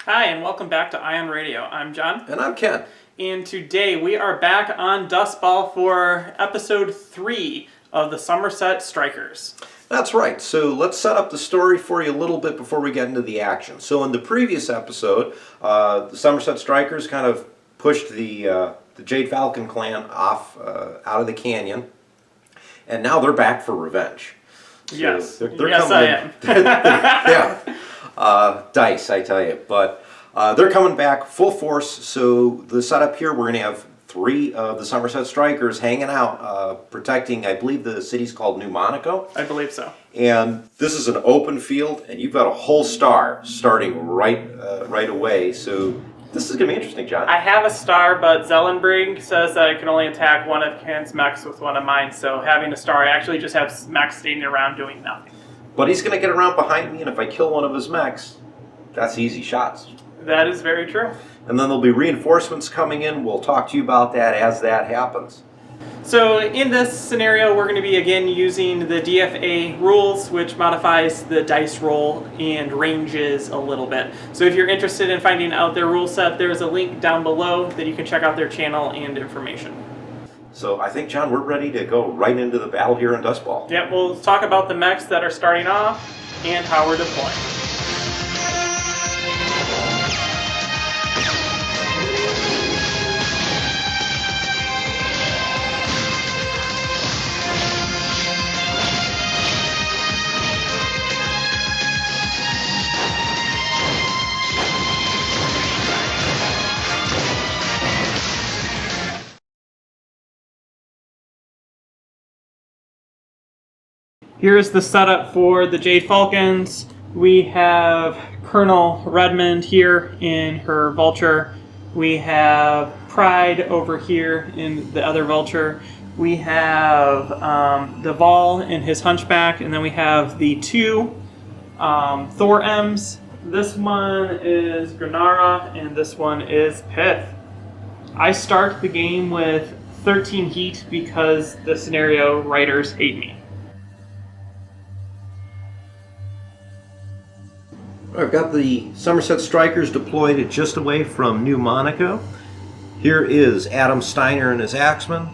Hi, and welcome back to Ion Radio. I'm John. And I'm Ken. And today we are back on Dustball for episode 3 of the Somerset Strikers. That's right. So let's set up the story for you a little bit before we get into the action. So in the previous episode, the Somerset Strikers kind of pushed the Jade Falcon clan off out of the canyon, and now they're back for revenge. So yes. They're yes, I am. Yeah. Dice, I tell you. But they're coming back full force. So the setup here, we're going to have 3 of the Somerset Strikers hanging out, protecting, I believe the city's called New Monaco. I believe so. And this is an open field, and you've got a whole star starting right away. So this is going to be interesting, John. I have a star, but Zellenbrink says that I can only attack one of Ken's mechs with one of mine. So having a star, I actually just have mechs standing around doing nothing. But he's going to get around behind me, and if I kill one of his mechs, that's easy shots. That is very true. And then there'll be reinforcements coming in. We'll talk to you about that as that happens. So in this scenario, we're going to be again using the DFA rules, which modifies the dice roll and ranges a little bit. So if you're interested in finding out their rule set, there's a link down below that you can check out their channel and information. So I think, John, we're ready to go right into the battle here in Dustball. Yep, we'll talk about the mechs that are starting off and how we're deploying. Here's the setup for the Jade Falcons. We have Colonel Redmond here in her vulture. We have Pride over here in the other vulture. We have the Vol in his hunchback, and then we have the 2 Thor M's. This one is Granara, and this one is Pith. I start the game with 13 heat because the scenario writers hate me. I've got the Somerset Strikers deployed just away from New Monaco. Here is Adam Steiner and his Axeman,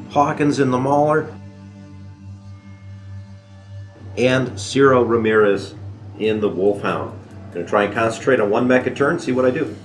Hawkins in the Mauler, and Ciro Ramirez in the Wolfhound. I'm going to try and concentrate on one mech a turn, see what I do.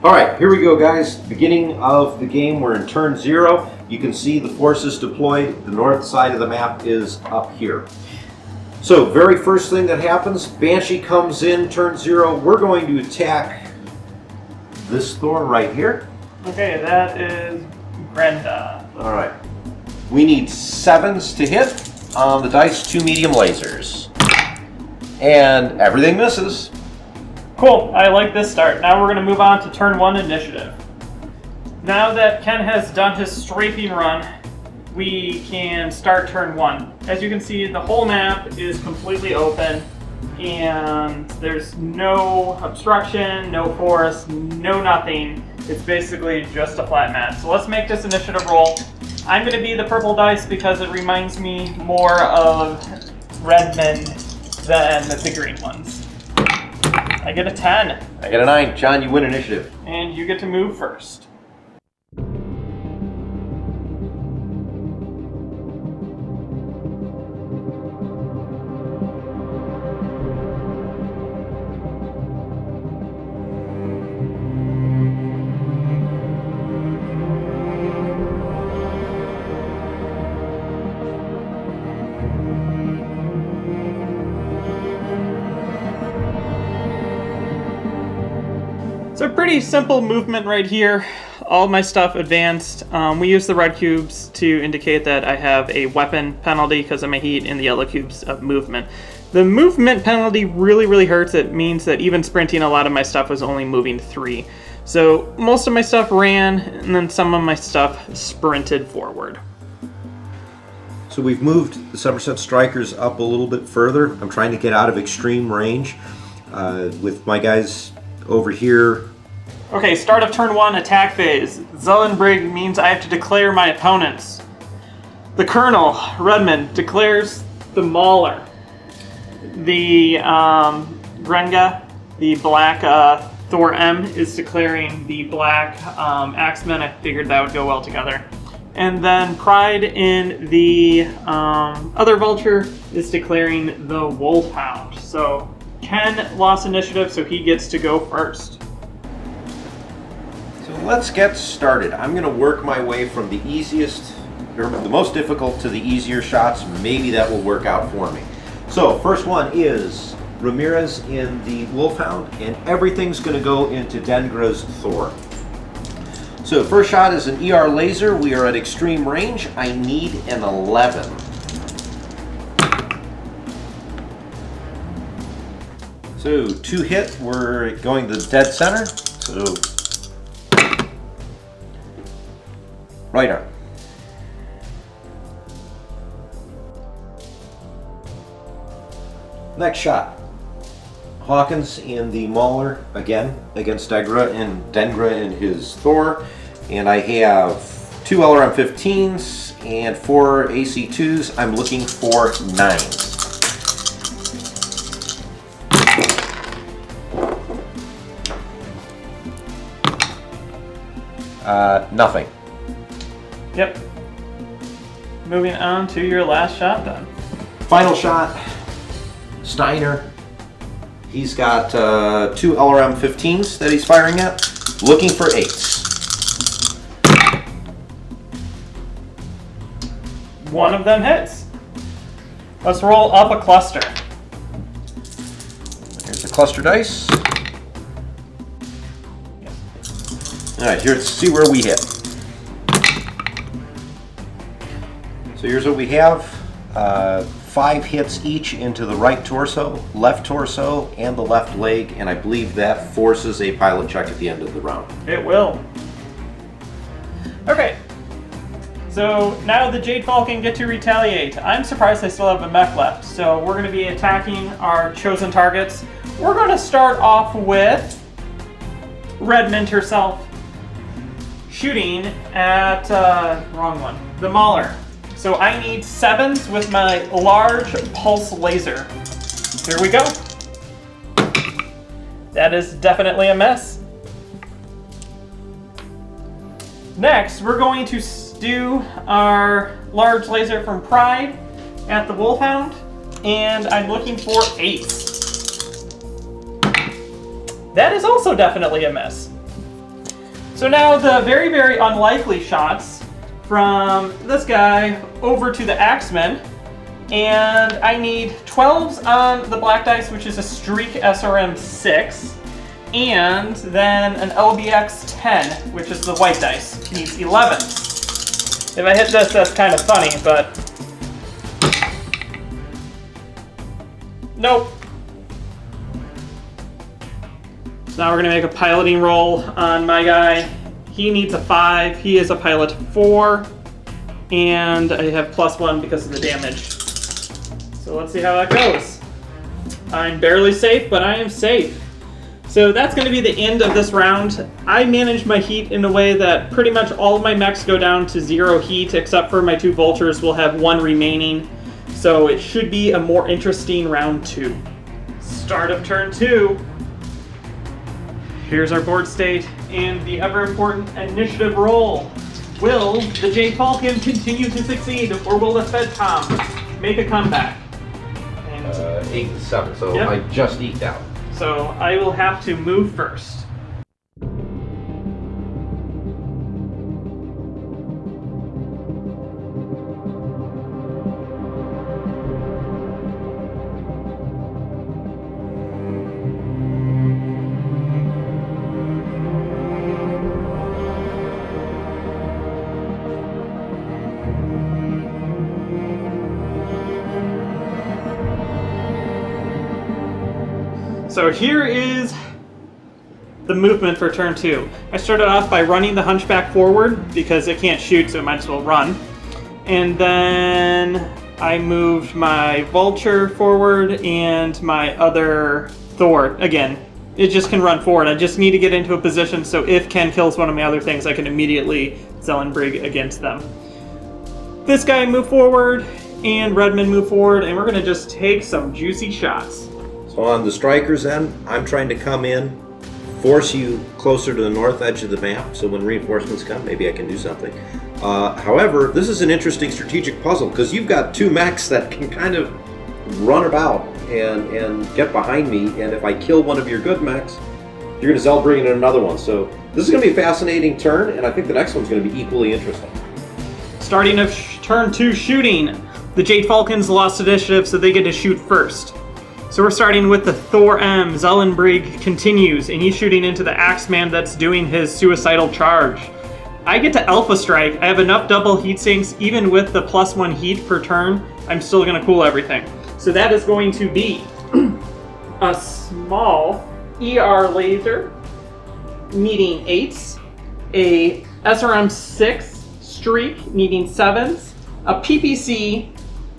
Alright, here we go, guys. Beginning of the game, we're in turn 0. You can see the forces deployed. The north side of the map is up here. So, very first thing that happens, Banshee comes in, turn 0. We're going to attack this Thor right here. Okay, that is Brenda. Alright. We need 7s to hit on the dice, 2 medium lasers. And everything misses. Cool, I like this start. Now we're going to move on to turn 1 initiative. Now that Ken has done his strafing run, we can start turn 1. As you can see, the whole map is completely open, and there's no obstruction, no forest, no nothing. It's basically just a flat map. So let's make this initiative roll. I'm going to be the purple dice because it reminds me more of Redmond than the green ones. I get a 10. I get a 9. John, you win initiative. And you get to move first. So pretty simple movement right here. All my stuff advanced. We use the red cubes to indicate that I have a weapon penalty because of my heat, and the yellow cubes of movement. The movement penalty really hurts. It means that even sprinting, a lot of my stuff was only moving 3. So most of my stuff ran, and then some of my stuff sprinted forward. So we've moved the Somerset Strikers up a little bit further. I'm trying to get out of extreme range with my guys over here. Okay, start of turn 1, attack phase. Zellenbrig means I have to declare my opponents. The Colonel, Redmond, declares the Mauler. The Grenga, the black Thor M, is declaring the black Axemen. I figured that would go well together. And then Pride in the other Vulture is declaring the Wolfhound. So Ken lost initiative, so he gets to go first. So let's get started. I'm going to work my way from the easiest, or the most difficult, to the easier shots. Maybe that will work out for me. So first one is Ramirez in the Wolfhound, and everything's going to go into Dengra's Thor. So first shot is an ER laser. We are at extreme range. I need an 11. So 2 hit, we're going to dead center. So right arm. Next shot. Hawkins in the Mauler again against Dengra in his Thor. And I have 2 LRM-15s and 4 AC-2s. I'm looking for 9s. Nothing. Yep. Moving on to your last shot then. Final shot. Steiner. He's got 2 LRM-15s that he's firing at. Looking for 8s. One of them hits. Let's roll up a cluster. Here's the cluster dice. Alright, let's see where we hit. So here's what we have. 5 hits each into the right torso, left torso, and the left leg, and I believe that forces a pilot check at the end of the round. It will. Okay. So now the Jade Falcon get to retaliate. I'm surprised they still have a mech left, so we're going to be attacking our chosen targets. We're going to start off with Redmond herself, shooting at, wrong one, the Mauler. So I need 7s with my large pulse laser. Here we go. That is definitely a miss. Next, we're going to do our large laser from Pride at the Wolfhound, and I'm looking for 8s. That is also definitely a miss. So now the very, very unlikely shots from this guy over to the Axemen, and I need 12s on the black dice, which is a Streak SRM 6, and then an LBX 10, which is the white dice, needs 11s. If I hit this, that's kind of funny, but nope. So now we're gonna make a piloting roll on my guy. He needs a 5. He is a pilot 4. And I have +1 because of the damage. So let's see how that goes. I'm barely safe, but I am safe. So that's going to be the end of this round. I managed my heat in a way that pretty much all of my mechs go down to 0 heat, except for my 2 vultures will have 1 remaining. So it should be a more interesting round 2. Start of turn 2. Here's our board state and the ever important initiative roll. Will the Jade Falcon continue to succeed, or will the FedCom make a comeback? And 8 and 7, so yep. I just eked out. So I will have to move first. So here is the movement for turn 2. I started off by running the Hunchback forward because it can't shoot, so it might as well run. And then I moved my Vulture forward and my other Thor. Again, it just can run forward. I just need to get into a position so if Ken kills one of my other things, I can immediately Zellenbrig against them. This guy move forward, and Redmond move forward, and we're going to just take some juicy shots. So on the Strikers end, I'm trying to come in, force you closer to the north edge of the map, so when reinforcements come, maybe I can do something. However, this is an interesting strategic puzzle, because you've got two mechs that can kind of run about and get behind me, and if I kill one of your good mechs, you're going to Zellenbrig in another one. So this is going to be a fascinating turn, and I think the next one's going to be equally interesting. Starting of turn 2 shooting. The Jade Falcons lost initiative, so they get to shoot first. So we're starting with the Thor M. Zellenbrig continues, and he's shooting into the Axeman that's doing his suicidal charge. I get to Alpha Strike. I have enough double heat sinks, even with the +1 heat per turn, I'm still going to cool everything. So that is going to be a small ER laser needing 8s, a SRM-6 streak needing 7s, a PPC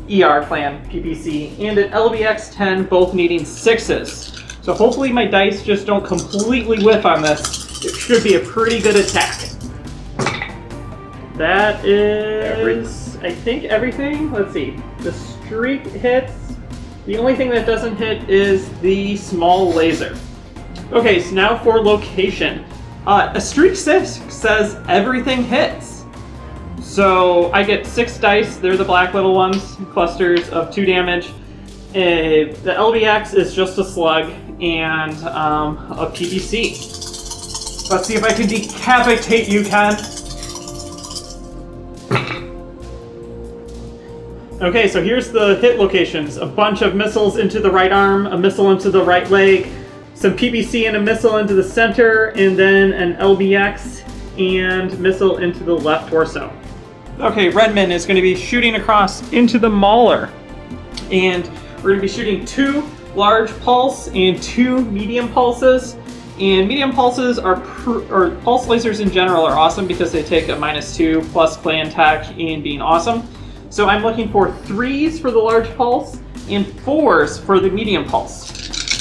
ER clan PPC, and an LBX-10 both needing 6s. So hopefully my dice just don't completely whiff on this. It should be a pretty good attack. That is, I think, everything. Let's see. The streak hits. The only thing that doesn't hit is the small laser. Okay, so now for location. A streak 6 says everything hits. So I get 6 dice. They're the black little ones, clusters of 2 damage. The LBX is just a slug and a PPC. Let's see if I can decapitate you, Ken. Okay, so here's the hit locations. A bunch of missiles into the right arm, a missile into the right leg, some PPC and a missile into the center, and then an LBX and missile into the left torso. Okay, Redmond is going to be shooting across into the Mauler. And we're going to be shooting 2 large pulse and 2 medium pulses. And medium pulses or pulse lasers in general are awesome because they take a -2 plus clan tech and being awesome. So I'm looking for 3s for the large pulse and 4s for the medium pulse.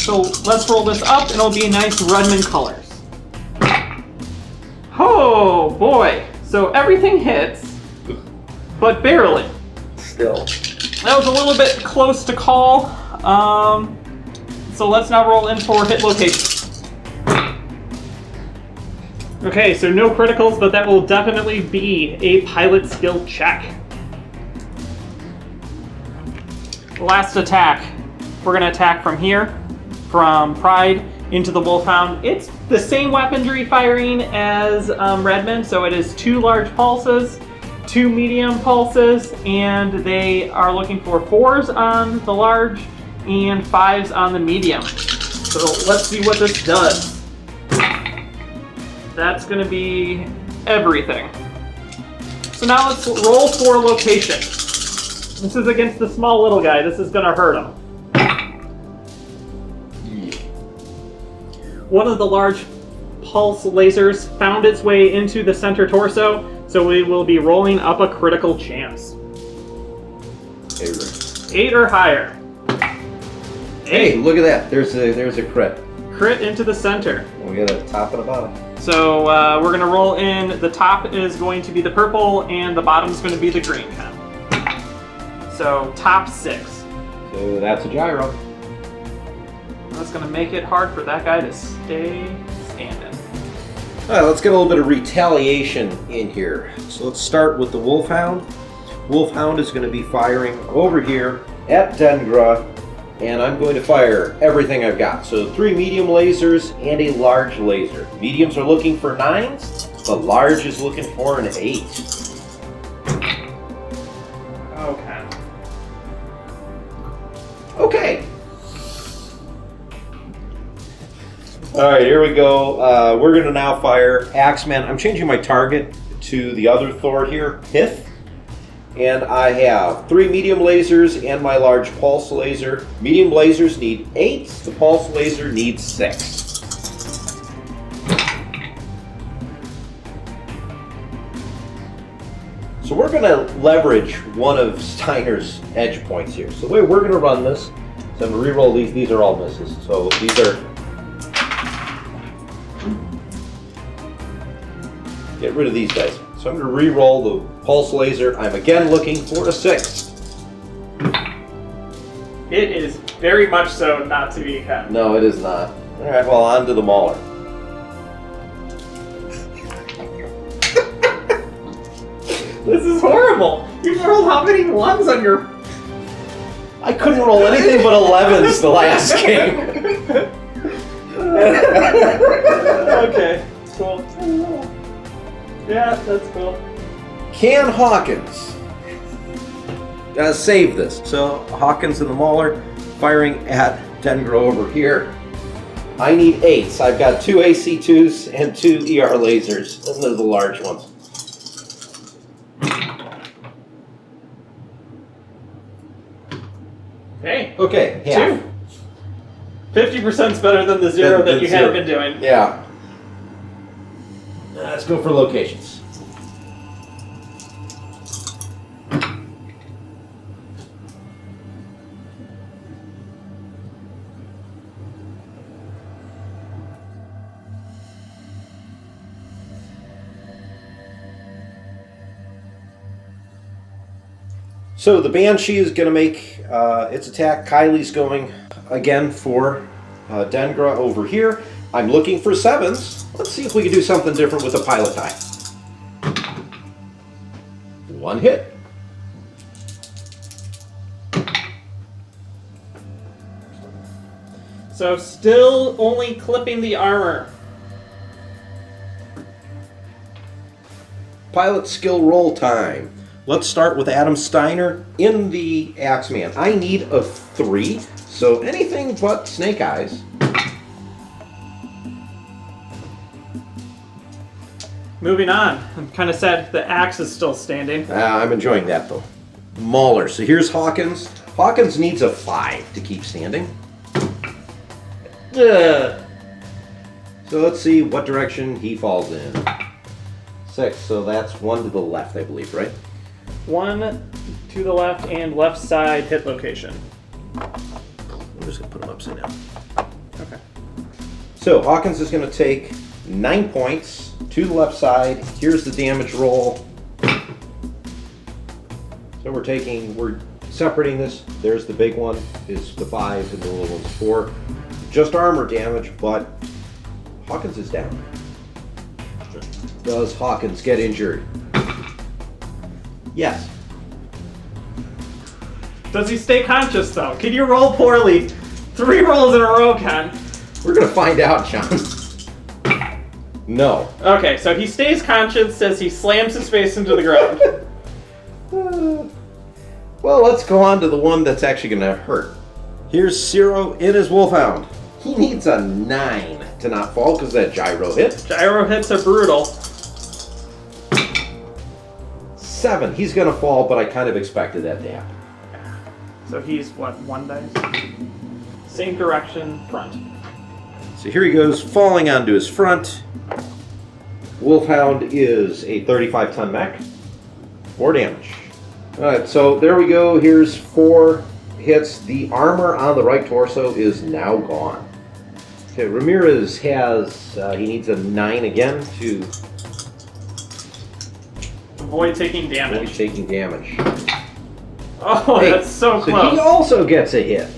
So let's roll this up and it'll be nice Redmond colors. Oh boy, so everything hits, but barely. Still. That was a little bit close to call. So let's now roll in for hit location. Okay, so no criticals, but that will definitely be a pilot skill check. Last attack. We're going to attack from here, from Pride into the Wolfhound. It's the same weaponry firing as Redmond, so it is 2 large pulses, 2 medium pulses, and they are looking for 4s on the large and 5s on the medium. So let's see what this does. That's going to be everything. So now let's roll for location. This is against the small little guy. This is going to hurt him. One of the large pulse lasers found its way into the center torso, so we will be rolling up a critical chance. 8 or higher. 8. Hey, look at that. There's a crit. Crit into the center. We got a top and a bottom. So we're going to roll in. The top is going to be the purple, and the bottom is going to be the green. So top 6. So that's a gyro. That's going to make it hard for that guy to stay standing. All right, let's get a little bit of retaliation in here. So let's start with the Wolfhound. Wolfhound is going to be firing over here at Dengra, and I'm going to fire everything I've got. So 3 medium lasers and a large laser. Mediums are looking for 9s. The large is looking for an 8. Okay. Okay. All right, here we go. We're going to now fire Axeman. I'm changing my target to the other Thor here, Pith. And I have 3 medium lasers and my large pulse laser. Medium lasers need 8s. The pulse laser needs 6. So So we're going to leverage one of Steiner's edge points here. So the way we're going to run this, so I'm going to re-roll these. These are all misses. So these are... Get rid of these guys. So I'm going to re-roll the pulse laser. I'm again looking for a 6. It is very much so not to be kept. No, it is not. All right, well, on to the mauler. This is horrible. You've rolled how many ones on your... I couldn't roll anything but 11s the last game. Okay, cool. Yeah, that's cool. Can Hawkins save this? So Hawkins and the Mauler firing at Dendro over here. I need 8s. I've got 2 AC2s and 2 ER lasers. Those are the large ones. Hey. Okay, half. 50% is better than the 0 that you have been doing. Yeah. Let's go for locations. So the Banshee is going to make its attack. Kylie's going again for Dengra over here. I'm looking for 7s. Let's see if we can do something different with the pilot die. 1 hit. So still only clipping the armor. Pilot skill roll time. Let's start with Adam Steiner in the Axeman. I need a 3, so anything but Snake Eyes. Moving on. I'm kind of sad the axe is still standing. I'm enjoying that though. Mauler. So here's Hawkins. Hawkins needs a 5 to keep standing. So let's see what direction he falls in. 6, so that's 1 to the left, I believe, right? 1 to the left and left side hit location. I'm just going to put him upside down. Okay. So Hawkins is going to take 9 points to the left side. Here's the damage roll. So we're separating this. There's the big one, is the 5, and the little one's 4. Just armor damage, but Hawkins is down. Does Hawkins get injured? Yes. Does he stay conscious though? Can you roll poorly? 3 rolls in a row, Ken. We're gonna find out, John. No. Okay, so he stays conscious as he slams his face into the ground. Well, let's go on to the one that's actually gonna hurt. Here's Zero in his Wolfhound. He needs a 9 to not fall because that gyro hit. Gyro hits are brutal. 7. He's gonna fall, but I kind of expected that to happen. So he's what, 1 dice? Same direction, front. So here he goes, falling onto his front. Wolfhound is a 35-ton mech. 4 damage. Alright, so there we go. Here's 4 hits. The armor on the right torso is now gone. Okay, Ramirez has, he needs a 9 again to avoid taking damage. avoid taking damage. Oh, Hey, that's so So close. he also gets a hit.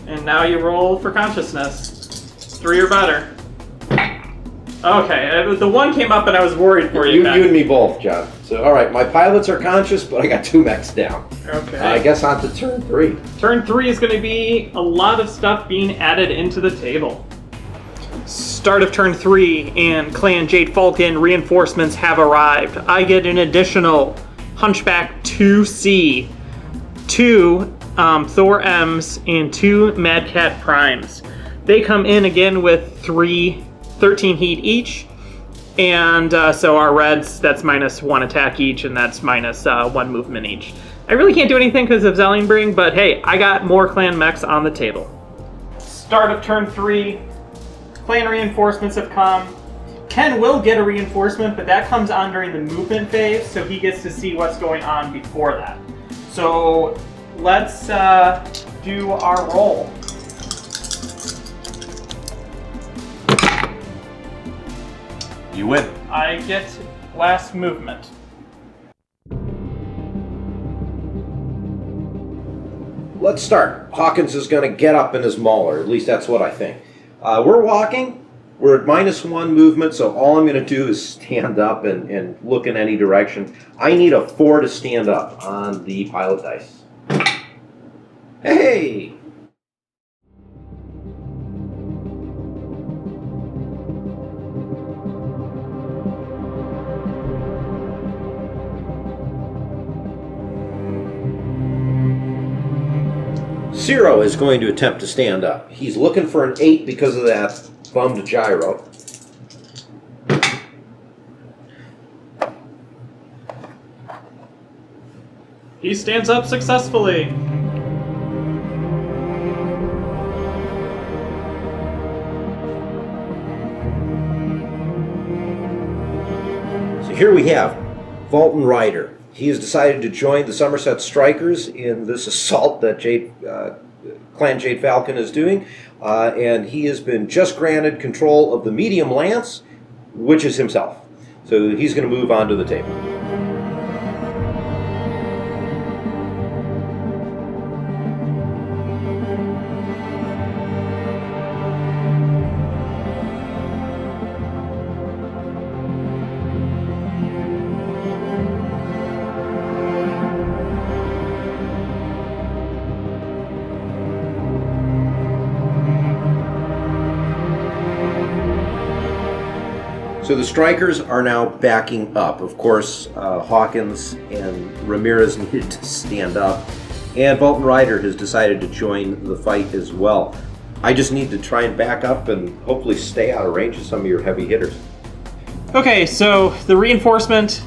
And now you roll for consciousness. 3 or better. Okay, the 1 came up and I was worried for you, You Ben. and me both, John. So, alright, my pilots are conscious, but I got 2 mechs down. Okay. I guess on to turn 3. Turn 3 is going to be a lot of stuff being added into the table. Start of turn 3, and Clan Jade Falcon reinforcements have arrived. I get an additional Hunchback 2C, 2 Thor M's, and 2 Mad Cat Primes. They come in again with 13 heat each, and so our reds, that's minus 1 attack each, and that's minus 1 movement each. I really can't do anything because of Zellingbrink, but hey, I got more clan mechs on the table. Start of turn 3, clan reinforcements have come. Ken will get a reinforcement, but that comes on during the movement phase, so he gets to see what's going on before that. So let's do our roll. You win. I get last movement. Let's start. Hawkins is going to get up in his mauler. At least that's what I think. We're walking. We're at -1 movement, so all I'm going to do is stand up and look in any direction. I need a 4 to stand up on the pilot dice. Hey! Zero is going to attempt to stand up. He's looking for an 8 because of that bummed gyro. He stands up successfully. So here we have Fulton Ryder. He has decided to join the Somerset Strikers in this assault that Clan Jade Falcon is doing, and he has been just granted control of the medium lance, which is himself. So he's going to move on to the table. So the Strikers are now backing up. Of course, Hawkins and Ramirez needed to stand up, and Fulton Ryder has decided to join the fight as well. I just need to try and back up and hopefully stay out of range of some of your heavy hitters. Okay, so the reinforcement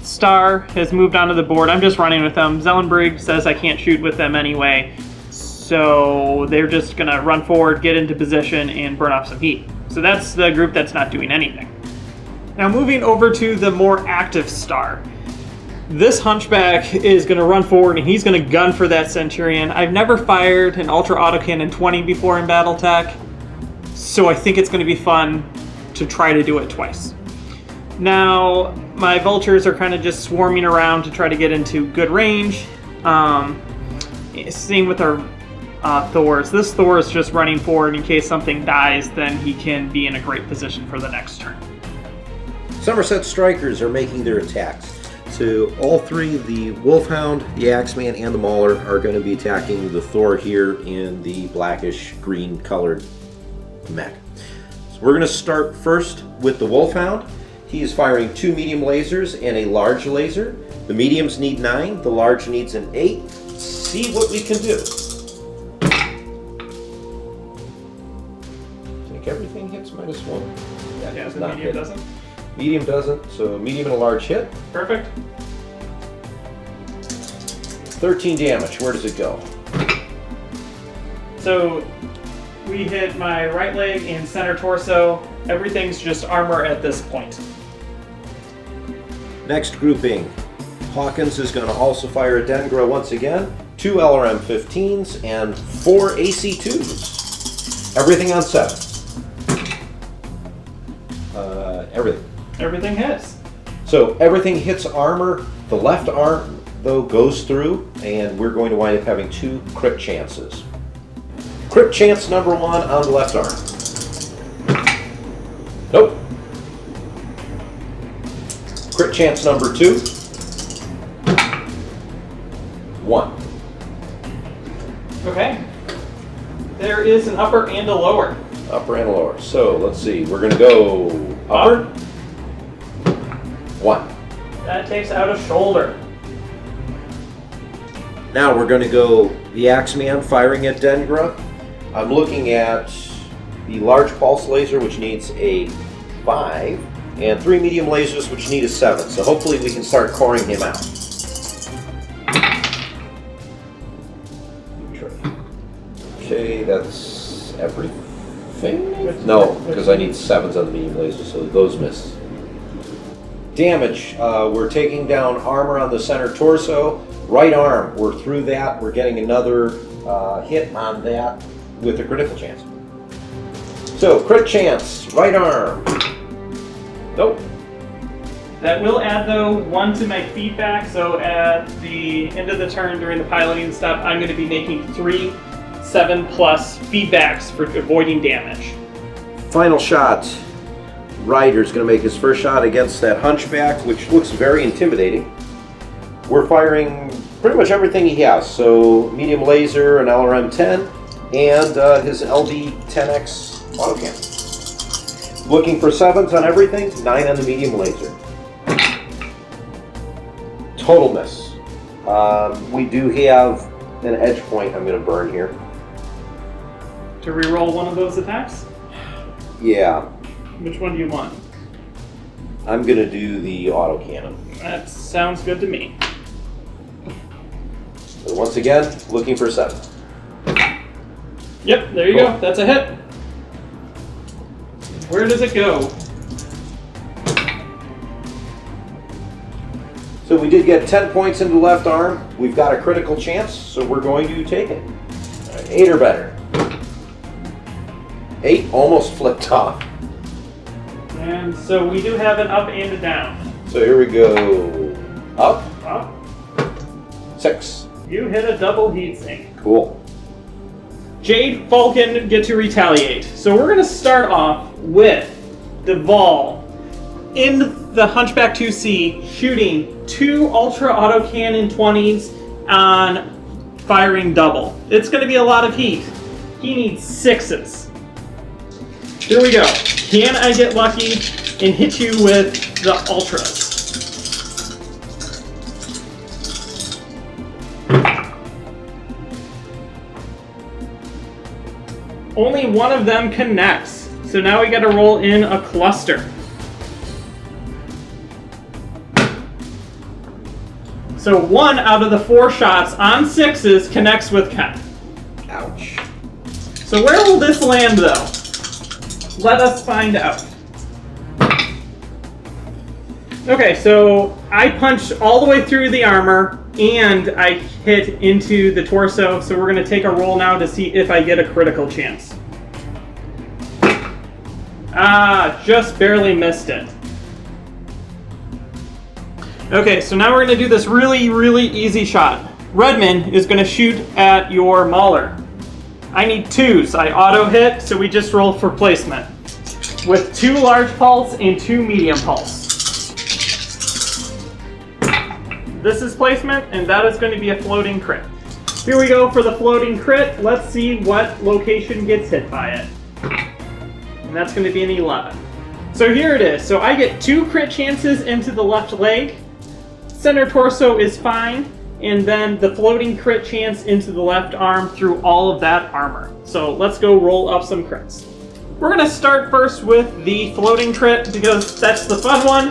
star has moved onto the board. I'm just running with them. Zellenberg says I can't shoot with them anyway, so they're just going to run forward, get into position, and burn off some heat. So that's the group that's not doing anything. Now moving over to the more active star. This hunchback is going to run forward and he's going to gun for that Centurion. I've never fired an Ultra Autocannon 20 before in Battletech, so I think it's going to be fun to try to do it twice. Now, my Vultures are kind of just swarming around to try to get into good range. Same with our Thors. This Thor is just running forward in case something dies, then he can be in a great position for the next turn. Somerset Strikers are making their attacks. So all three, the Wolfhound, the Axeman, and the Mauler, are going to be attacking the Thor here in the blackish green colored mech. So we're going to start first with the Wolfhound. He is firing 2 medium lasers and a large laser. The mediums need 9, the large needs an 8. Let's see what we can do. I think everything hits -1. That Yeah, does the not medium hit. doesn't. Medium doesn't, so medium and a large hit. Perfect. 13 damage. Where does it go? So we hit my right leg and center torso. Everything's just armor at this point. Next grouping. Hawkins is going to also fire a Dengra once again. 2 LRM-15s and 4 AC-2s. Everything on 7. Everything. Everything hits. So everything hits armor. The left arm, though, goes through, and we're going to wind up having 2 crit chances. Crit chance number 1 on the left arm. Nope. Crit chance number 2. 1. Okay. There is an upper and a lower. Upper and lower. So let's see. We're going to go upper. 1. That takes out a shoulder. Now we're going to go the Axeman firing at Dengra. I'm looking at the large pulse laser, which needs a 5, and 3 medium lasers, which need a 7. So hopefully we can start coring him out. Okay, that's everything. No, because I need 7s on the medium laser, so those miss. Damage, we're taking down armor on the center torso. Right arm, we're through that. We're getting another hit on that with a critical chance. So, crit chance, right arm. Nope. That will add, though, 1 to my feedback, so at the end of the turn during the piloting step, I'm going to be making 3 7+ feedbacks for avoiding damage. Final shot. Ryder's going to make his first shot against that hunchback, which looks very intimidating. We're firing pretty much everything he has, so medium laser, an LRM-10, and his LB-10X autocannon. Looking for 7s on everything, 9 on the medium laser. Total miss. We do have an edge point I'm going to burn here. To reroll one of those attacks? Yeah. Which one do you want? I'm going to do the autocannon. That sounds good to me. So once again, looking for 7. Yep, there you go. That's a hit. Where does it go? So we did get 10 points into the left arm. We've got a critical chance, so we're going to take it. All right, 8 or better. 8 almost flipped off. And so we do have an up and a down. So here we go. Up. Up. 6. You hit a double heatsink. Cool. Jade Falcon get to retaliate. So we're going to start off with Duvall in the Hunchback 2C shooting 2 Ultra Autocannon 20s on firing double. It's going to be a lot of heat. He needs 6s. Here we go. Can I get lucky and hit you with the Ultras? Only one of them connects. So now we got to roll in a cluster. So 1 out of the 4 shots on 6s connects with Ken. Ouch. So where will this land, though? Let us find out. Okay, so I punched all the way through the armor, and I hit into the torso, so we're going to take a roll now to see if I get a critical chance. Ah, just barely missed it. Okay, so now we're going to do this really, really easy shot. Redmond is going to shoot at your Mauler. I need 2s. I auto hit, so we just roll for placement. With 2 large pulse and 2 medium pulse. This is placement, and that is going to be a floating crit. Here we go for the floating crit. Let's see what location gets hit by it. And that's going to be an 11. So here it is. So I get 2 crit chances into the left leg. Center torso is fine. And then the floating crit chance into the left arm through all of that armor. So let's go roll up some crits. We're going to start first with the floating crit because that's the fun one.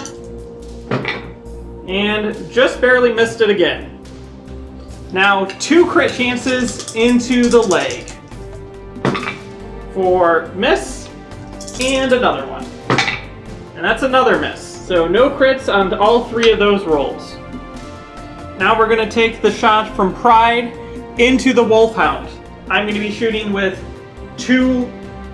And just barely missed it again. Now 2 crit chances into the leg. For miss and another one. And that's another miss. So no crits on all 3 of those rolls. Now we're going to take the shot from Pride into the Wolfhound. I'm going to be shooting with 2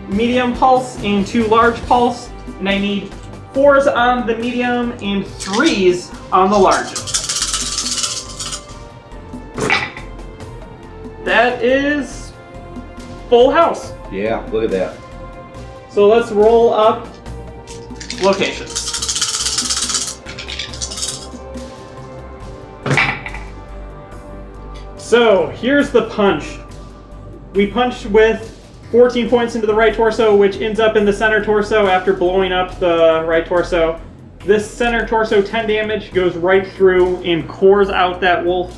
medium pulse and 2 large pulse, and I need 4s on the medium and 3s on the largest. That is full house. Yeah, look at that. So let's roll up locations. So here's the punch. We punched with 14 points into the right torso, which ends up in the center torso after blowing up the right torso. This center torso 10 damage goes right through and cores out that wolf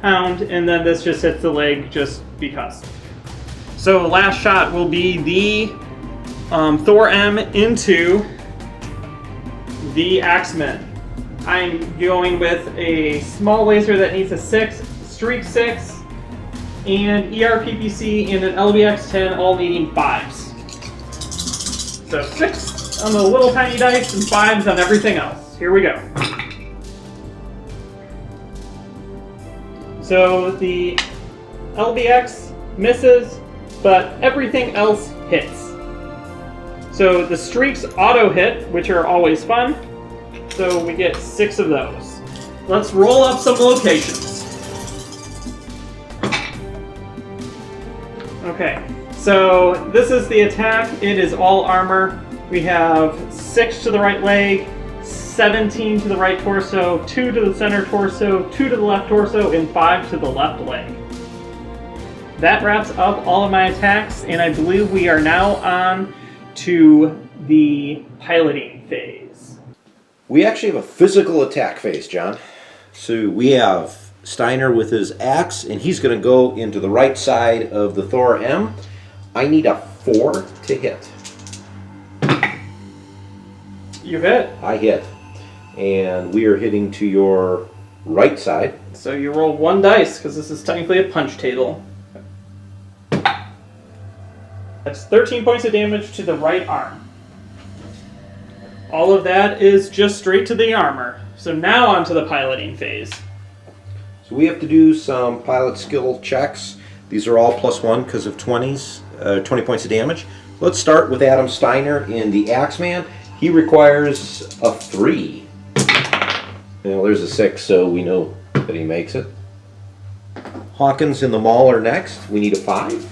hound, and then this just hits the leg just because. So last shot will be the Thor M into the Axeman. I'm going with a small laser that needs a 6, Streak 6, and ERPPC and an LBX-10 all needing 5s. So 6 on the little tiny dice and 5s on everything else. Here we go. So the LBX misses, but everything else hits. So the streaks auto hit, which are always fun. So we get 6 of those. Let's roll up some locations. Okay, so this is the attack. It is all armor. We have 6 to the right leg, 17 to the right torso, 2 to the center torso, 2 to the left torso, and 5 to the left leg. That wraps up all of my attacks, and I believe we are now on to the piloting phase. We actually have a physical attack phase, John. So we have Steiner with his axe, and he's going to go into the right side of the Thor M. I need a 4 to hit. You hit. I hit. And we are hitting to your right side. So you roll 1 dice, because this is technically a punch table. That's 13 points of damage to the right arm. All of that is just straight to the armor. So now on to the piloting phase. So we have to do some pilot skill checks. These are all +1 because of 20 points of damage. Let's start with Adam Steiner in the Axeman. He requires a 3. Well, there's a 6, so we know that he makes it. Hawkins in the Mauler next. We need a 5.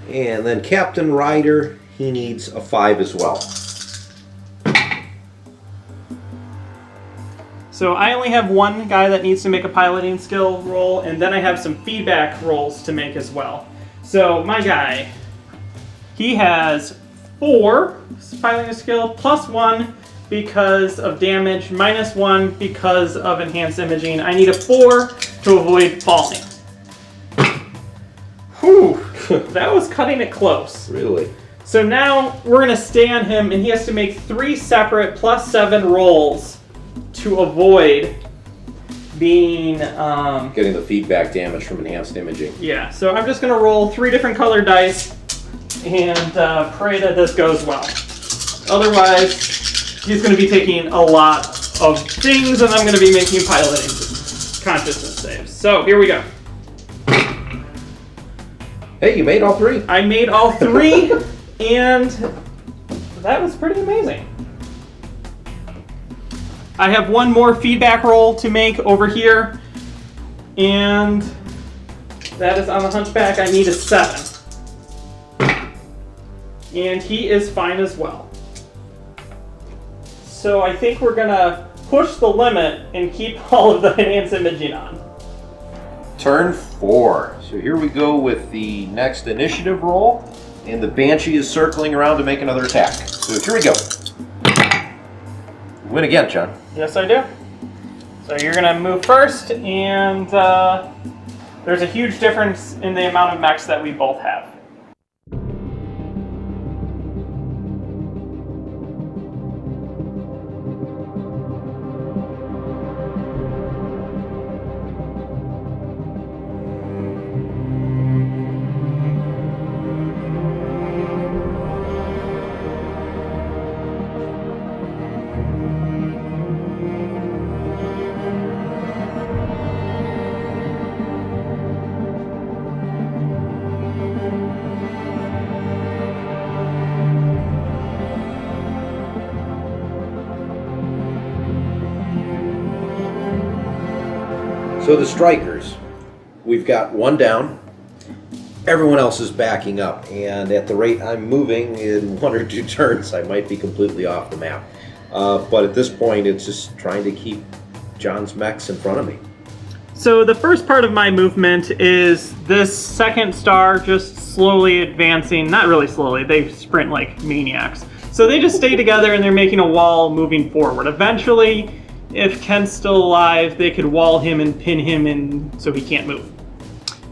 And then Captain Ryder, he needs a 5 as well. So I only have 1 guy that needs to make a piloting skill roll, and then I have some feedback rolls to make as well. So my guy, he has 4 piloting skill, +1 because of damage, -1 because of enhanced imaging. I need a 4 to avoid falling. Whew, that was cutting it close. Really? So now we're going to stay on him, and he has to make 3 separate +7 rolls to avoid being... Getting the feedback damage from enhanced imaging. Yeah, so I'm just going to roll 3 different colored dice and pray that this goes well. Otherwise, he's going to be taking a lot of things, and I'm going to be making piloting consciousness saves. So here we go. Hey, you made all 3. I made all 3, and that was pretty amazing. I have 1 more feedback roll to make over here, and that is on the Hunchback. I need a 7. And he is fine as well. So I think we're gonna push the limit and keep all of the enhanced imaging on. Turn 4. So here we go with the next initiative roll, and the Banshee is circling around to make another attack. So here we go. Win again, John. Yes, I do. So you're gonna move first, and there's a huge difference in the amount of mechs that we both have. So the Strikers, we've got 1 down. Everyone else is backing up, and at the rate I'm moving, in 1 or 2 turns, I might be completely off the map. But at this point, it's just trying to keep John's mechs in front of me. So the first part of my movement is this second star just slowly advancing. Not really slowly, they sprint like maniacs. So they just stay together and they're making a wall moving forward. Eventually, if Ken's still alive, they could wall him and pin him in so he can't move.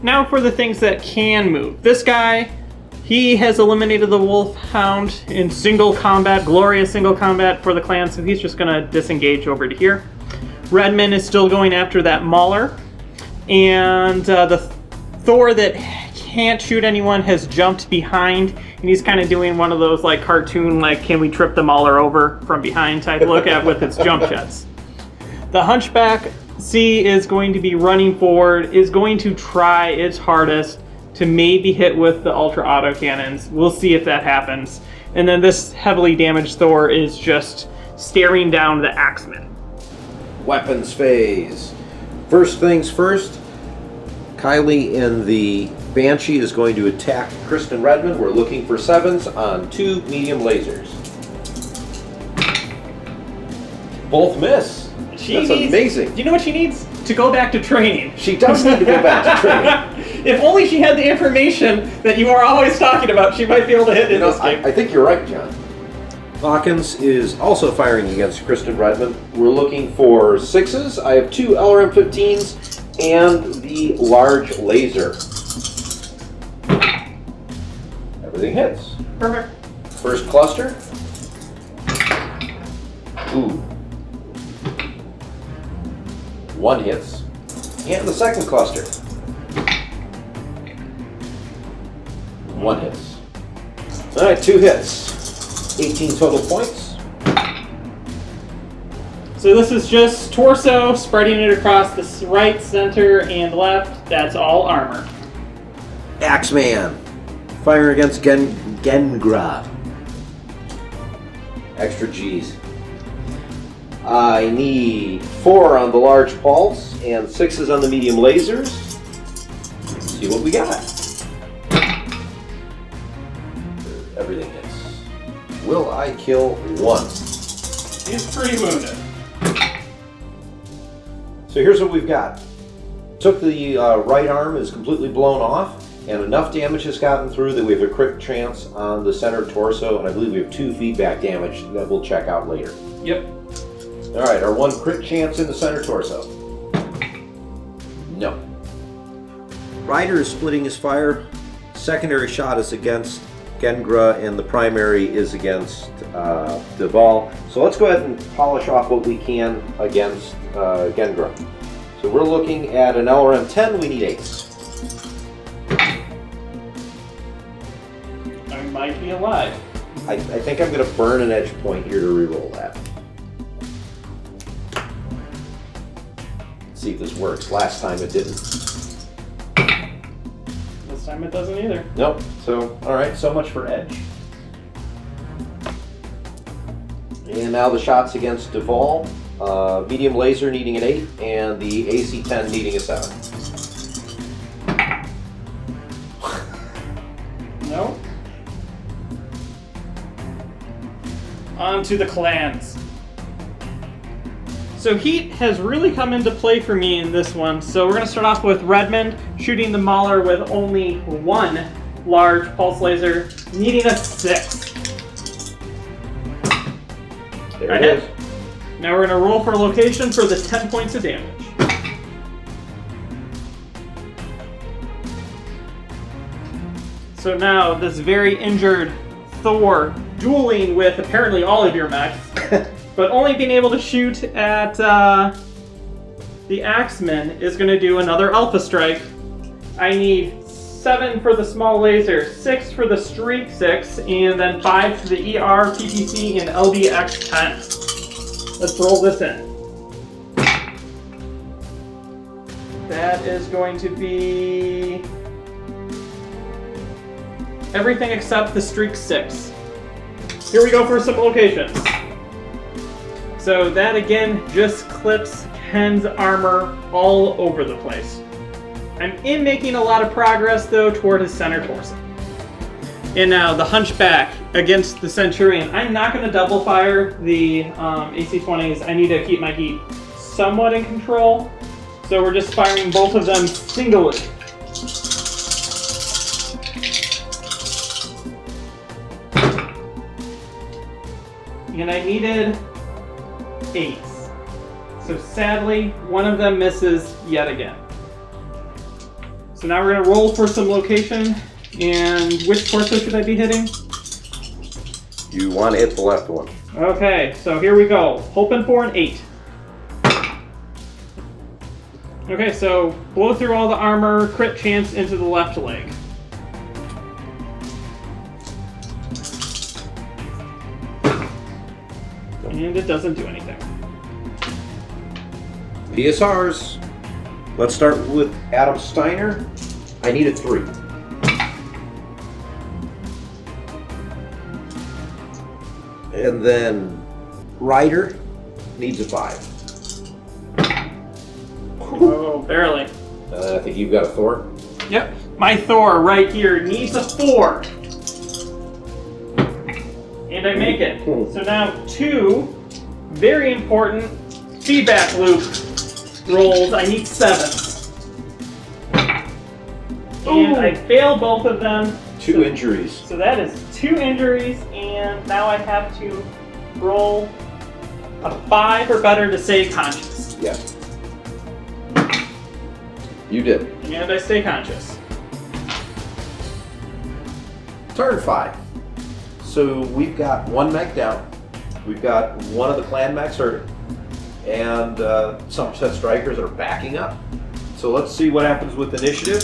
Now for the things that can move. This guy, he has eliminated the Wolfhound in single combat, glorious single combat for the clan, so he's just gonna disengage over to here. Redmond is still going after that Mauler. And the Thor that can't shoot anyone, has jumped behind, and he's kind of doing one of those like cartoon, like can we trip the mauler over from behind type look at with its jump jets. The Hunchback C is going to be running forward, is going to try its hardest to maybe hit with the ultra auto cannons. We'll see if that happens. And then this heavily damaged Thor is just staring down the Axeman. Weapons phase. First things first, Kylie in the Banshee is going to attack Kristen Redmond. We're looking for 7s on 2 medium lasers. Both miss. That's amazing. Do you know what she needs? To go back to training. She does need to go back to training. If only she had the information that you are always talking about, she might be able to hit in this game. I think you're right, John. Hawkins is also firing against Kristen Redmond. We're looking for 6s. I have 2 LRM-15s and the large laser. Everything hits. Perfect. First cluster. Ooh. 1 hits. And the second cluster. 1 hits. All right, 2 hits. 18 total points. So this is just torso, spreading it across the right, center, and left. That's all armor. Axeman. Firing against Gengra. Extra G's. I need 4 on the large pulse and 6s on the medium lasers. Let's see what we got. Everything hits. Will I kill 1? He's pretty wounded. So here's what we've got. Took the right arm, is completely blown off, and enough damage has gotten through that we have a crit chance on the center torso, and I believe we have 2 feedback damage that we'll check out later. Yep. All right, our 1 crit chance in the center torso. No. Ryder is splitting his fire. Secondary shot is against Gengra, and the primary is against Duvall. So let's go ahead and polish off what we can against Gengra. So we're looking at an LRM-10. We need 8s. I might be alive. I think I'm going to burn an edge point here to reroll that. See if this works. Last time it didn't. This time it doesn't either. Nope. So, all right. So much for edge. And now the shots against Duvall. Medium laser needing an 8, and the AC-10 needing a 7. No. On to the clans. So heat has really come into play for me in this one. So we're going to start off with Redmond, shooting the Mauler with only 1 large pulse laser, needing a 6. There it is. Now we're going to roll for location for the 10 points of damage. So now this very injured Thor dueling with apparently all of your mechs, but only being able to shoot at the Axeman is going to do another Alpha Strike. I need 7 for the small laser, 6 for the Streak 6, and then 5 for the ER, PPC, and LBX 10. Let's roll this in. That is going to be everything except the Streak 6. Here we go for some locations. So that again just clips Ken's armor all over the place. I'm making a lot of progress though toward his center torso. And now the Hunchback against the Centurion. I'm not going to double fire the AC-20s. I need to keep my heat somewhat in control. So we're just firing both of them singly. And I needed 8s. So sadly, one of them misses yet again. So now we're going to roll for some location. And which torso should I be hitting? You want to hit the left one. Okay, so here we go. Hoping for an 8. Okay, so blow through all the armor, crit chance into the left leg. And it doesn't do anything. PSRs. Let's start with Adam Steiner. I need a 3. And then Ryder needs a 5. Oh, barely. I think you've got a Thor. Yep. My Thor right here needs a 4. And I make it. So now 2 very important feedback loop rolls. I need 7. And I fail both of them. 2 injuries. So that is 2 injuries, and now I have to roll a 5 or better to stay conscious. Yeah. You did. And I stay conscious. Turn 5. So we've got 1 mech down. We've got one of the clan mechs hurt. And Somerset Strikers are backing up. So let's see what happens with initiative.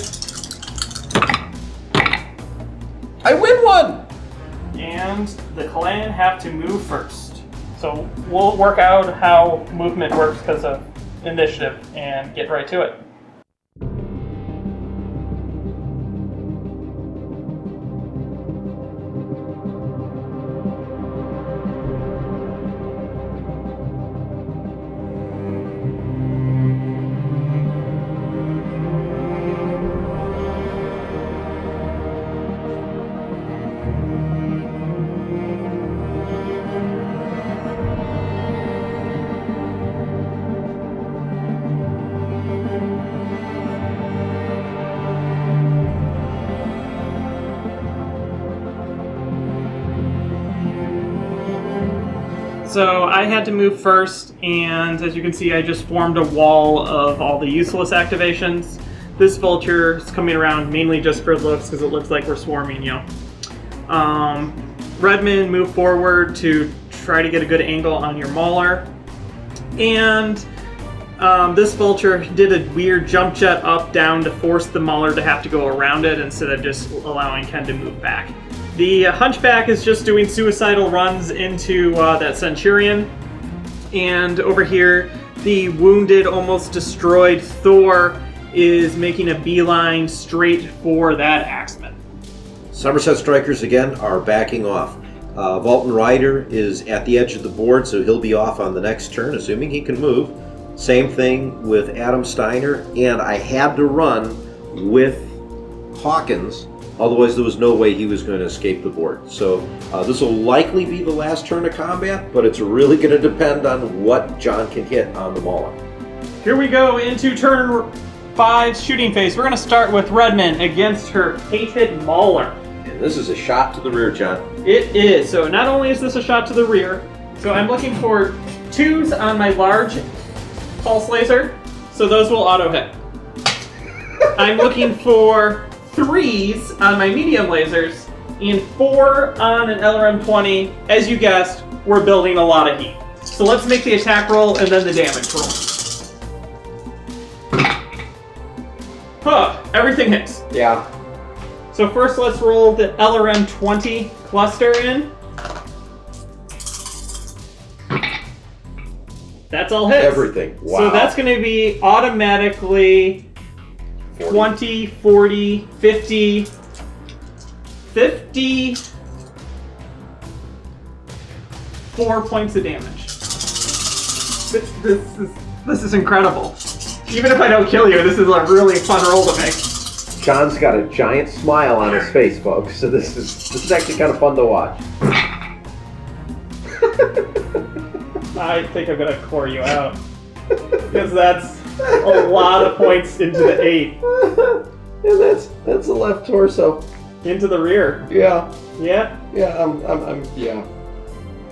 I win 1! And the clan have to move first. So we'll work out how movement works because of initiative and get right to it. So I had to move first, and as you can see, I just formed a wall of all the useless activations. This vulture is coming around mainly just for looks, because it looks like we're swarming you. Redmond moved forward to try to get a good angle on your mauler. And this vulture did a weird jump jet up, down to force the mauler to have to go around it instead of just allowing Ken to move back. The Hunchback is just doing suicidal runs into that Centurion. And over here, the wounded, almost destroyed Thor is making a beeline straight for that Axeman. Somerset Strikers again are backing off. Volton Ryder is at the edge of the board, so he'll be off on the next turn, assuming he can move. Same thing with Adam Steiner, and I had to run with Hawkins. Otherwise, there was no way he was going to escape the board. So this will likely be the last turn of combat, but it's really going to depend on what John can hit on the mauler. Here we go into turn 5 shooting phase. We're going to start with Redmond against her hated mauler. And this is a shot to the rear, John. It is. So not only is this a shot to the rear, so I'm looking for 2s on my large pulse laser, so those will auto hit. I'm looking for 3s on my medium lasers, and 4 on an LRM-20. As you guessed, we're building a lot of heat. So let's make the attack roll and then the damage roll. Huh, everything hits. Yeah. So first let's roll the LRM-20 cluster in. That's all hits. Everything. Wow. So that's going to be automatically 20, 40, 50, 54 points of damage. This is incredible. Even if I don't kill you, this is a really fun roll to make. John's got a giant smile on his face, folks, so this is actually kind of fun to watch. I think I'm going to core you out. Because that's a lot of points into the 8. And that's the left torso. Into the rear. Yeah. Yeah? Yeah, I'm yeah.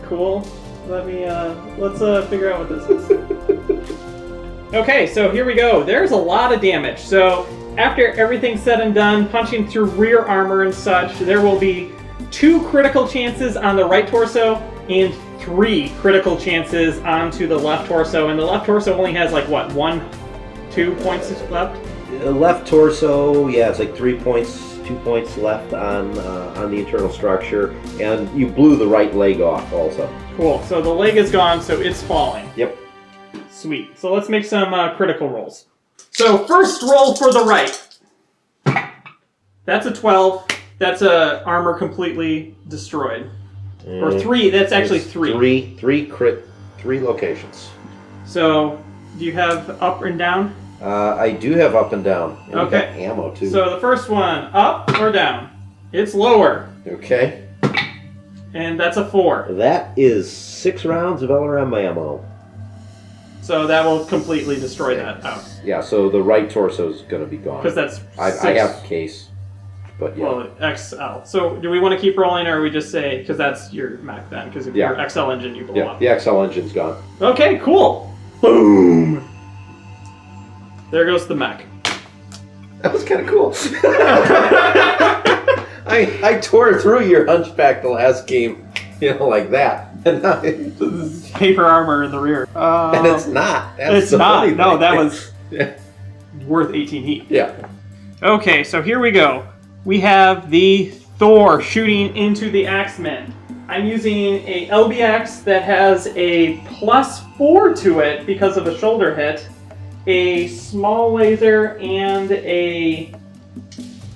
Cool. Let's figure out what this is. Okay, so here we go. There's a lot of damage. So after everything's said and done, punching through rear armor and such, there will be 2 critical chances on the right torso and 3 critical chances onto the left torso. And the left torso only has like what, 1, 2 points left? Left torso, yeah, it's like 3 points, 2 points left on the internal structure, and you blew the right leg off also. Cool. So the leg is gone, so it's falling. Yep. Sweet. So let's make some critical rolls. So first roll for the right. That's a 12. That's a armor completely destroyed. Or 3. That's actually 3. Three locations. So do you have up and down? I do have up and down. And okay. We got ammo too. So the first one, up or down? It's lower. Okay. And that's a 4. That is 6 rounds of LRM ammo. So that will completely destroy that out. Yeah, so the right torso is going to be gone. Because that's I have case, but yeah. Well, XL. So do we want to keep rolling, or we just say, because that's your mech then, because if you're XL engine, you blow up. The XL engine's gone. Okay, cool. Boom. There goes the mech. That was kind of cool. I tore through your hunchback the last game, like that. And now paper armor in the rear. And it's not. That's it's not. No, that was worth 18 heat. Yeah. Okay, so here we go. We have the Thor shooting into the Axeman. I'm using a LBX that has a +4 to it because of a shoulder hit, a small laser, and a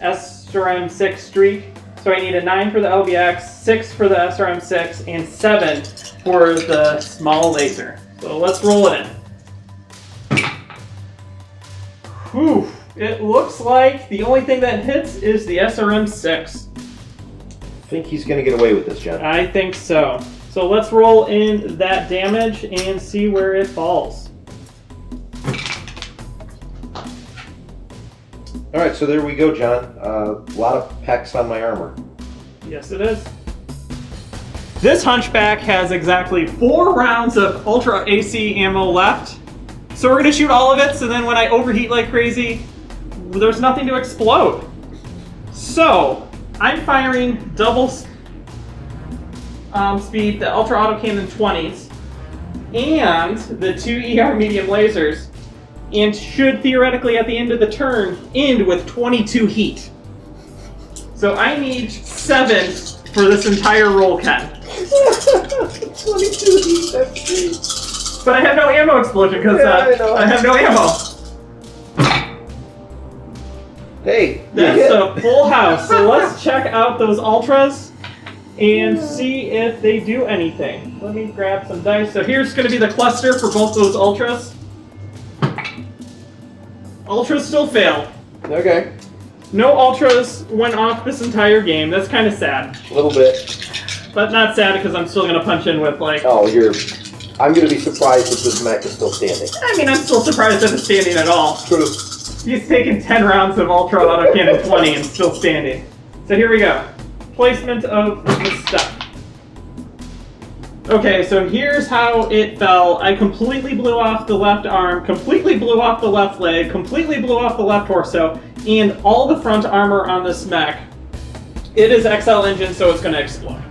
SRM6 streak. So I need a 9 for the LBX, 6 for the SRM6, and 7 for the small laser. So let's roll it in. Whew. It looks like the only thing that hits is the SRM6. I think he's going to get away with this, John. I think so. So let's roll in that damage and see where it falls. All right, so there we go, John. A lot of pecs on my armor. Yes, it is. This Hunchback has exactly 4 rounds of Ultra AC ammo left. So we're going to shoot all of it, so then when I overheat like crazy, there's nothing to explode. So, I'm firing double speed, the Ultra Autocannon 20s, and the 2 ER medium lasers, and should theoretically at the end of the turn end with 22 heat. So I need 7 for this entire roll, Ken. 22 heat, that's great. But I have no ammo explosion because I have no ammo. Hey, that's a full house. So let's check out those Ultras and see if they do anything. Let me grab some dice. So here's going to be the cluster for both those Ultras. Ultras still failed. Okay. No Ultras went off this entire game. That's kind of sad. A little bit. But not sad because I'm still going to punch in with like... Oh, I'm going to be surprised if this mech is still standing. I mean, I'm still surprised that it's standing at all. True. He's taken 10 rounds of Ultra Autocannon 20 and still standing. So here we go. Placement of the stuff. Okay, so here's how it fell. I completely blew off the left arm, completely blew off the left leg, completely blew off the left torso, and all the front armor on this mech. It is XL engine, so it's going to explode.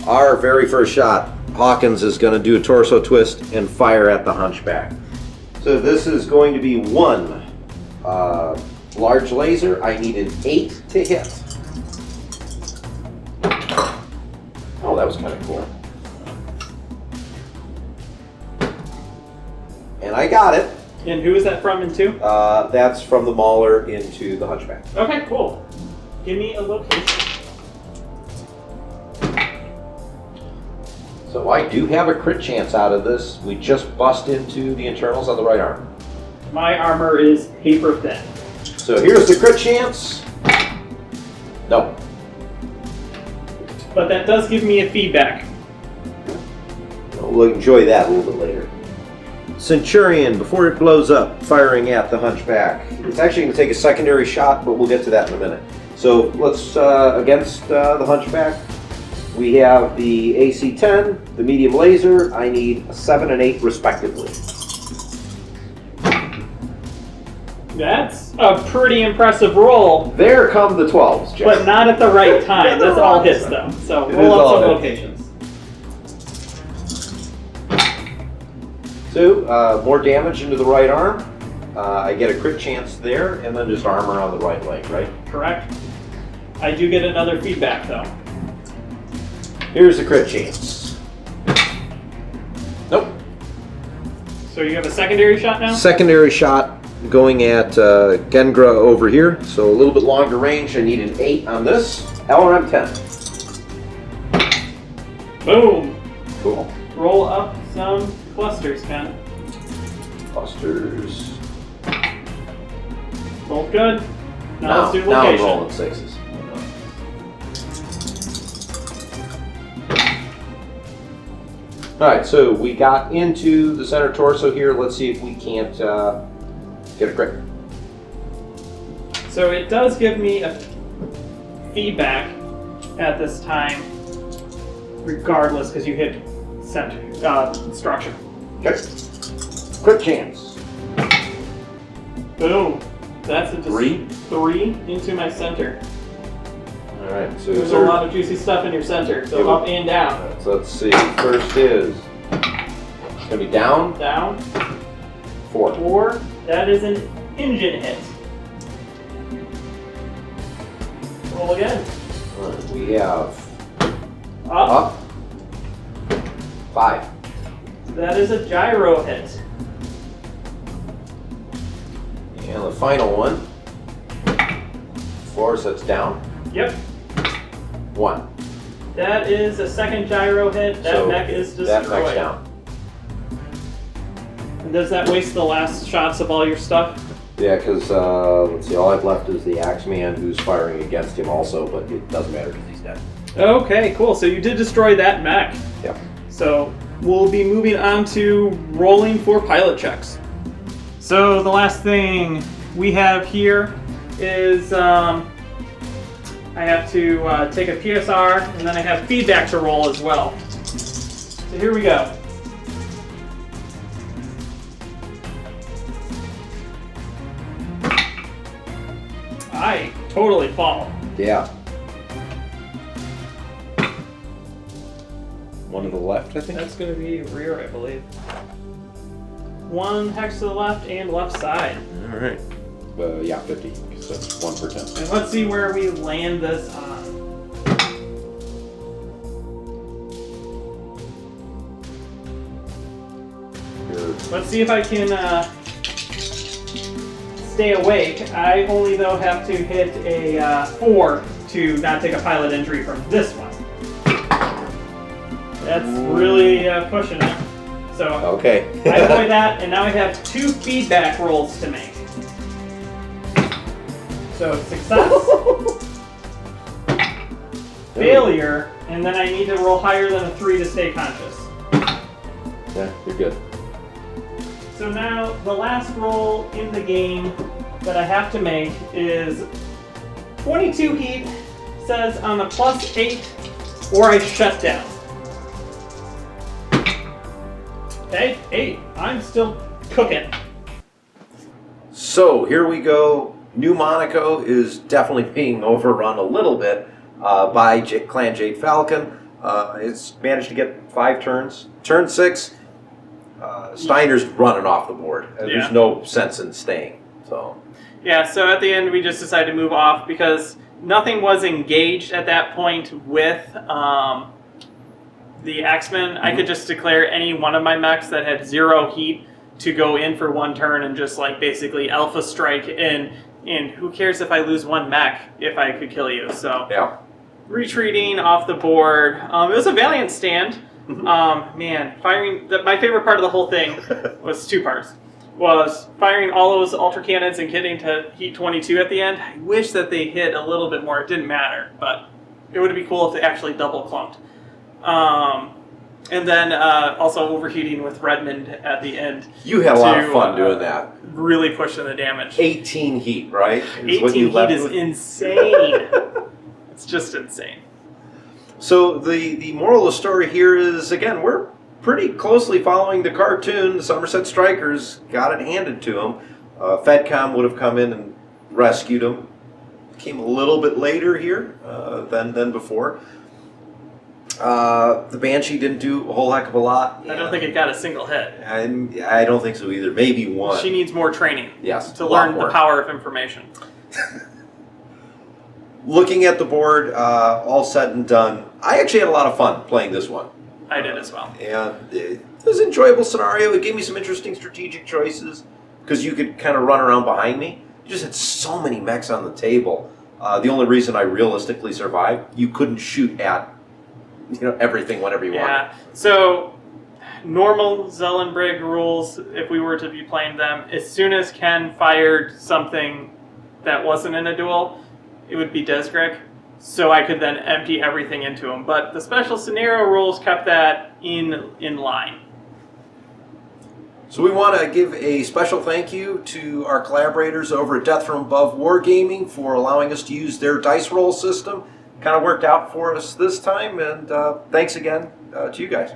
Our very first shot, Hawkins is going to do a torso twist and fire at the Hunchback. So this is going to be 1 large laser. I need an 8 to hit. Oh, that was kind of cool. And I got it. And who is that from into? That's from the Mauler into the Hunchback. Okay, cool. Give me a location. So I do have a crit chance out of this. We just bust into the internals on the right arm. My armor is paper thin. So here's the crit chance. No. But that does give me a feedback. We'll enjoy that a little bit later. Centurion, before it blows up, firing at the Hunchback. It's actually going to take a secondary shot, but we'll get to that in a minute. So let's, against the Hunchback, we have the AC-10, the medium laser. I need a 7 and 8 respectively. That's a pretty impressive roll. There come the 12s, Jeff. But not at the right time. That's all hits though. So roll up some locations. So, more damage into the right arm. I get a crit chance there, and then just armor on the right leg, right? Correct. I do get another feedback though. Here's the crit chance. Nope. So you have a secondary shot now? Secondary shot going at Gengra over here. So a little bit longer range. I need an 8 on this. LRM 10. Boom. Cool. Roll up some clusters, Ken. Clusters. Both good. Now let's do Now I'm location. rolling 6s. Alright, so we got into the center torso here. Let's see if we can't get a crit. So it does give me a feedback at this time, regardless, because you hit center structure. Okay. Crit chance. Boom. That's a 3. 3 into my center. Alright, so There's a lot of juicy stuff in your center, so up and down. So let's see. First is it's gonna be down. Down. 4. 4. That is an engine hit. Roll again. Alright, we have Up. up 5. That is a gyro hit. And the final one. 4, so that's down. Yep. 1. That is a second gyro hit. That So mech is that destroyed. mech's down. And does that waste the last shots of all your stuff? Yeah, because let's see, all I've left is the Axeman who's firing against him also, but it doesn't matter because he's dead. Okay, cool. So you did destroy that mech. Yep. So we'll be moving on to rolling for pilot checks. So the last thing we have here is I have to take a PSR, and then I have feedback to roll as well. So here we go. I totally fall. Yeah. One to the left, I think. That's going to be rear, I believe. 1 hex to the left and left side. All right. Yeah, 50. Because that's 1 per 10. And let's see where we land this on. Let's see if I can stay awake. I only, though, have to hit a 4 to not take a pilot injury from this one. That's really pushing it. So Okay. I avoid that, and now I have 2 feedback rolls to make. So success, failure, and then I need to roll higher than a 3 to stay conscious. Yeah, you're good. So now the last roll in the game that I have to make is 22 heat, says on the +8, or I shut down. Okay, 8. I'm still cooking. So here we go. New Monaco is definitely being overrun a little bit by Clan Jade Falcon. It's managed to get 5 turns. Turn 6, Steiner's running off the board. There's no sense in staying. So Yeah, so at the end we just decided to move off because nothing was engaged at that point with the Axemen. I could just declare any one of my mechs that had 0 heat to go in for 1 turn and just like basically alpha strike and who cares if I lose 1 mech if I could kill you. So yeah. retreating off the board. It was a valiant stand. Man, firing. My favorite part of the whole thing was 2 parts. Was firing all those ultra cannons and getting to heat 22 at the end. I wish that they hit a little bit more. It didn't matter, but it would be cool if they actually double clumped. And then also overheating with Redmond at the end. You had a lot of fun doing that. Really pushing the damage. 18 heat, right? 18 heat is insane. It's just insane. So the moral of the story here is, again, we're pretty closely following the cartoon. The Somerset Strikers got it handed to them. FedCom would have come in and rescued them. Came a little bit later here than before. The Banshee didn't do a whole heck of a lot. I don't think it got a single hit. I don't think so either. Maybe 1. She needs more training. Yes, To learn the power of information. looking at the board, all said and done, I actually had a lot of fun playing this one. I did as well. And it was an enjoyable scenario. It gave me some interesting strategic choices because you could kind of run around behind me. You just had so many mechs on the table. The only reason I realistically survived, you couldn't shoot at everything whenever you wanted. Yeah. So normal Zellenbrig rules, if we were to be playing them, as soon as Ken fired something that wasn't in a duel, it would be Desgreg. So I could then empty everything into him. But the special scenario rules kept that in line. So we want to give a special thank you to our collaborators over at Death from Above Wargaming for allowing us to use their dice roll system. Kind of worked out for us this time, and thanks again to you guys.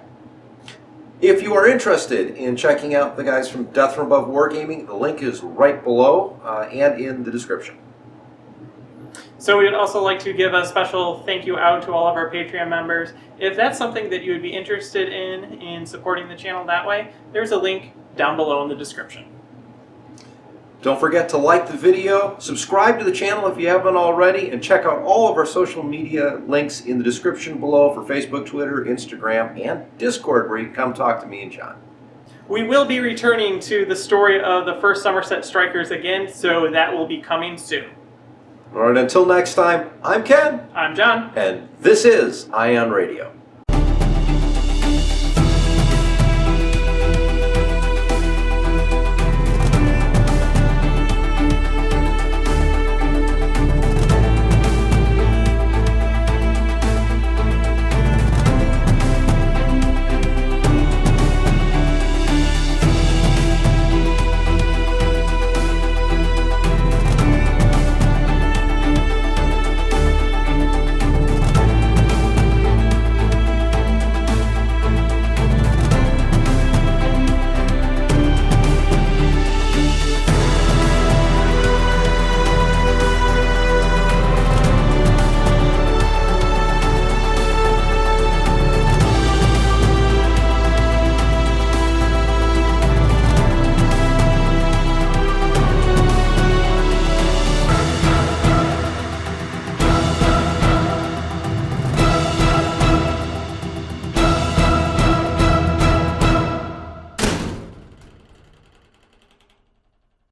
If you are interested in checking out the guys from Death from Above Wargaming, the link is right below and in the description. So we would also like to give a special thank you out to all of our Patreon members. If that's something that you would be interested in supporting the channel that way, there's a link down below in the description. Don't forget to like the video, subscribe to the channel if you haven't already, and check out all of our social media links in the description below for Facebook, Twitter, Instagram, and Discord, where you can come talk to me and John. We will be returning to the story of the first Somerset Strikers again, so that will be coming soon. All right, until next time, I'm Ken. I'm John. And this is Ion Radio.